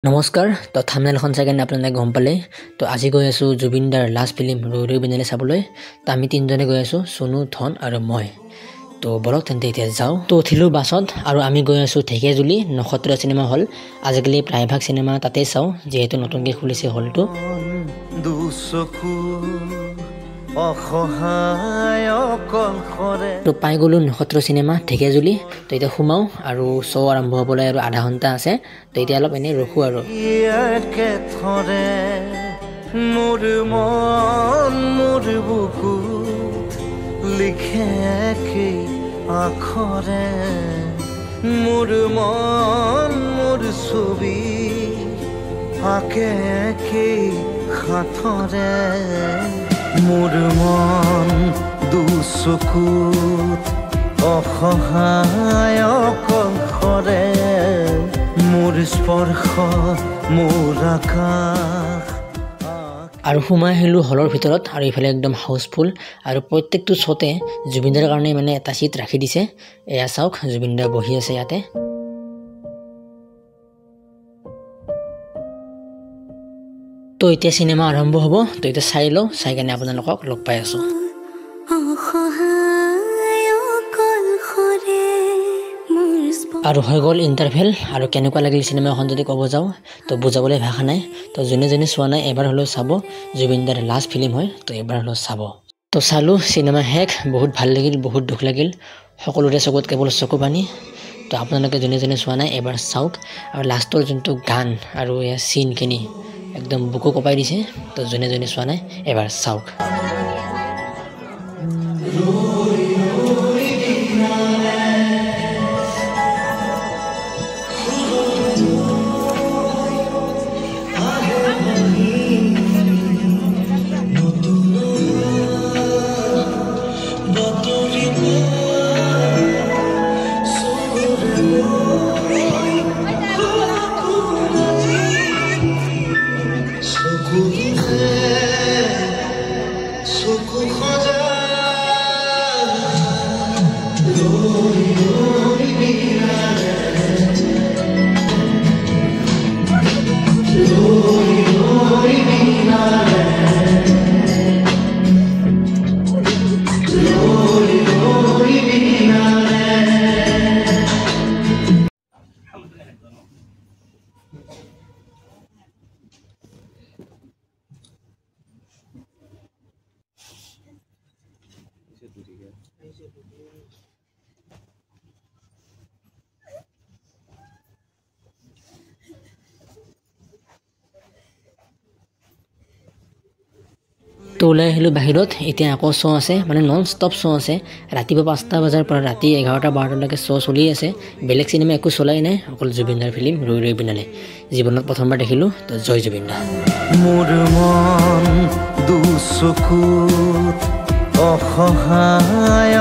নমস্কাৰ তো থাম্বনেলখন চাই কেনে আপোনালোকে গম পালে তো আজি গৈ আছো জুবিনদাৰ লাষ্ট ফিল্ম ৰৈ ৰৈ বিনালে চাবলৈ তো আমি তিনজনে গৈ আছো সোনু ধন আৰু মই তো বলক তেন্তে এতিয়া যাও তো উঠিলো বাছত আৰু আমি গৈ আছো ঢেকিয়াজুলি নক্ষত্ৰ চিনেমা হল আজিকালি প্ৰায়ভাগ চিনেমা তাতে চাও যেহেতু নতুনকৈ খুলিছে হলটো তো পাই গলো নক্ষত্ৰ চিনেমা ঢেকিয়াজুলি তো এতিয়া সোমাও আৰু শ্ব' আৰম্ভ হ'বলৈ আৰু আধা ঘণ্টা আছে তো এতিয়া অলপ এনে ৰখো আৰু মোৰ মন মোৰ বুকু লিখে কি আখৰে মোৰ মন মোৰ ছবি আকে কি হাতৰে মোৰ মন দুচকুত অসহায় কণ্ঠৰে মোৰ স্পৰ্শ মোৰ আকাশ আৰু সোমাই আহিলোঁ হলৰ ভিতৰত আৰু ইফালে একদম হাউচফুল আৰু প্ৰত্যেকটো শ্ব'তে জুবিনদাৰ কাৰণে মানে এটা চিট ৰাখি দিছে এয়া চাওক জুবিনদা বহি আছে ইয়াতে তো এতিয়া চিনেমা আৰম্ভ হ'ব তো এতিয়া চাই লওঁ চাই কেনে আপোনালোকক লগ পাই আছোঁ আৰু হৈ গ'ল ইণ্টাৰভেল আৰু কেনেকুৱা লাগিল চিনেমাখন যদি ক'ব যাওঁ তো বুজাবলৈ ভাষা নাই তো যোনে যোনে চোৱা নাই এবাৰ হ'লেও চাব জুবিনদাৰ লাষ্ট ফিল্ম হয় তো এবাৰ হ'লেও চাব তো চালোঁ চিনেমা শেষ বহুত ভাল লাগিল বহুত দুখ লাগিল সকলোৰে চকুত কেৱল চকু পানী তো আপোনালোকে যোনে যোনে চোৱা নাই এবাৰ চাওক আৰু লাষ্টৰ যোনটো গান আৰু এয়া চিনখিনি একদম বুকু কপাই দিছে তো যোনে যোনে চোৱা নাই এবাৰ চাওক তো ওলাই আহিলোঁ বাহিৰত এতিয়া আকৌ শ্ব' আছে মানে নন ষ্টপ শ্ব' আছে ৰাতিপুৱা 5টা বজাৰ পৰা ৰাতি 11টা 12টালৈকে শ্ব' চলি আছে বেলেগ চিনেমা একো চলাই নাই অকল জুবিনদাৰ ফিল্ম ৰৈ ৰৈ বিনালে জীৱনত প্ৰথমবাৰ দেখিলোঁ তো জয় জুবিনদা মোৰ মন দুচকুত অসহায়